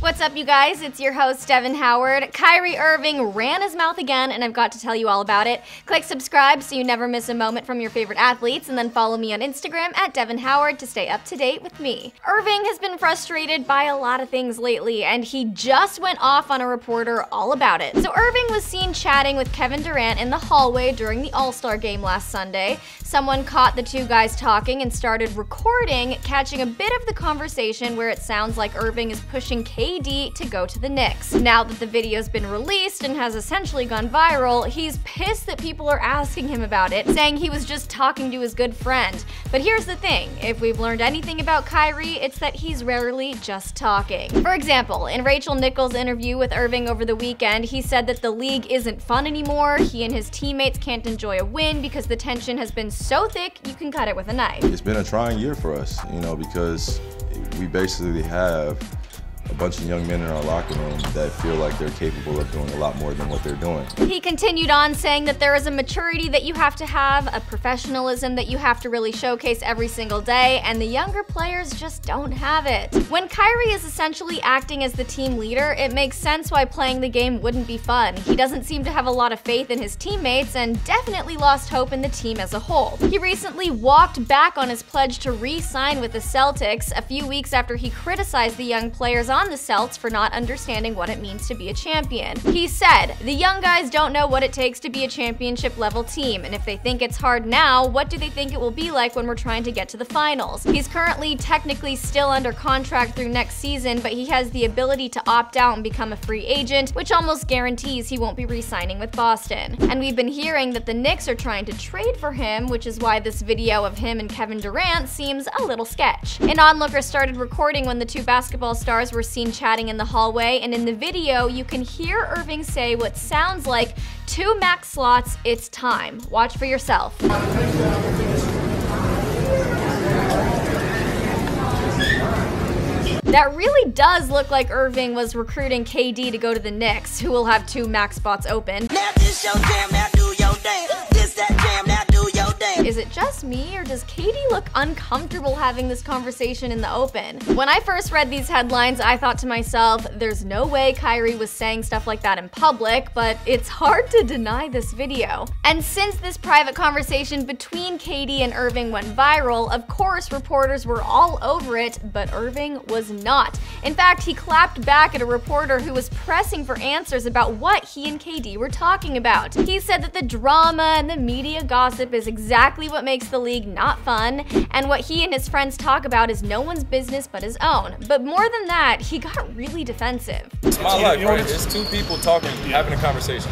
What's up, you guys? It's your host, Devin Howard. Kyrie Irving ran his mouth again, and I've got to tell you all about it. Click subscribe so you never miss a moment from your favorite athletes, and then follow me on Instagram at Devin Howard to stay up to date with me. Irving has been frustrated by a lot of things lately, and he just went off on a reporter all about it. So Irving was seen chatting with Kevin Durant in the hallway during the All-Star game last Sunday. Someone caught the two guys talking and started recording, catching a bit of the conversation where it sounds like Irving is pushing KD to go to the Knicks. Now that the video's been released and has essentially gone viral, he's pissed that people are asking him about it, saying he was just talking to his good friend. But here's the thing, if we've learned anything about Kyrie, it's that he's rarely just talking. For example, in Rachel Nichols' interview with Irving over the weekend, he said that the league isn't fun anymore, he and his teammates can't enjoy a win because the tension has been so thick you can cut it with a knife. It's been a trying year for us, because we basically have a bunch of young men in our locker room that feel like they're capable of doing a lot more than what they're doing. He continued on saying that there is a maturity that you have to have, a professionalism that you have to really showcase every single day, and the younger players just don't have it. When Kyrie is essentially acting as the team leader, it makes sense why playing the game wouldn't be fun. He doesn't seem to have a lot of faith in his teammates and definitely lost hope in the team as a whole. He recently walked back on his pledge to re-sign with the Celtics a few weeks after he criticized the young players on the Celts for not understanding what it means to be a champion. He said, "The young guys don't know what it takes to be a championship level team, and if they think it's hard now, what do they think it will be like when we're trying to get to the finals?" He's currently technically still under contract through next season, but he has the ability to opt out and become a free agent, which almost guarantees he won't be re-signing with Boston. And we've been hearing that the Knicks are trying to trade for him, which is why this video of him and Kevin Durant seems a little sketch. An onlooker started recording when the two basketball stars were seen chatting in the hallway, and in the video you can hear Irving say what sounds like 2 max slots, it's time. Watch for yourself. That really does look like Irving was recruiting KD to go to the Knicks, who will have 2 max spots open. Now this your jam, now do your dance. This that jam, now do your dance. Is it just me, or does KD look uncomfortable having this conversation in the open? When I first read these headlines, I thought to myself, there's no way Kyrie was saying stuff like that in public, but it's hard to deny this video. And since this private conversation between KD and Irving went viral, of course reporters were all over it, but Irving was not. In fact, he clapped back at a reporter who was pressing for answers about what he and KD were talking about. He said that the drama and the media gossip is exactly what makes the league not fun, and what he and his friends talk about is no one's business but his own. But more than that, he got really defensive. It's my life, right? It's 2 people talking, having a conversation.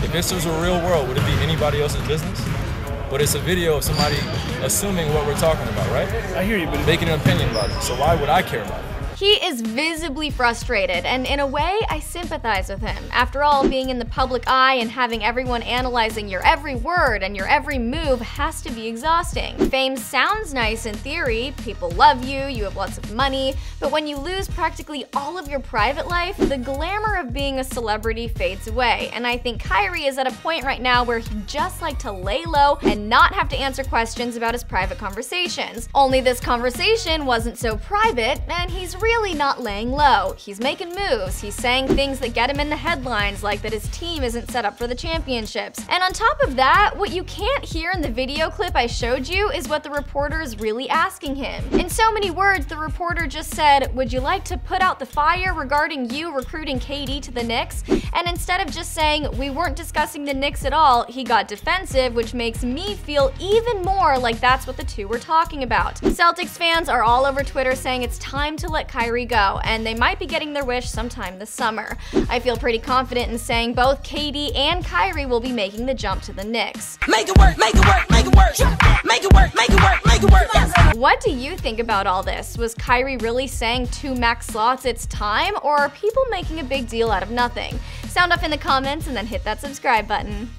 If this was a real world, would it be anybody else's business? But it's a video of somebody assuming what we're talking about, right? I hear you, but making an opinion about it. So why would I care about it? He is visibly frustrated, and in a way, I sympathize with him. After all, being in the public eye and having everyone analyzing your every word and your every move has to be exhausting. Fame sounds nice in theory, people love you, you have lots of money, but when you lose practically all of your private life, the glamour of being a celebrity fades away. And I think Kyrie is at a point right now where he'd just like to lay low and not have to answer questions about his private conversations. Only this conversation wasn't so private, and he's really not laying low. He's making moves, he's saying things that get him in the headlines, like that his team isn't set up for the championships. And on top of that, what you can't hear in the video clip I showed you is what the reporter is really asking him. In so many words, the reporter just said, "Would you like to put out the fire regarding you recruiting KD to the Knicks?" And instead of just saying, "We weren't discussing the Knicks at all," he got defensive, which makes me feel even more like that's what the two were talking about. Celtics fans are all over Twitter saying it's time to let Kyrie go, and they might be getting their wish sometime this summer. I feel pretty confident in saying both KD and Kyrie will be making the jump to the Knicks. Make it work, make it work, make it work. Make it work, make it work, make it work. What do you think about all this? Was Kyrie really saying 2 max slots, it's time, or are people making a big deal out of nothing? Sound off in the comments and then hit that subscribe button.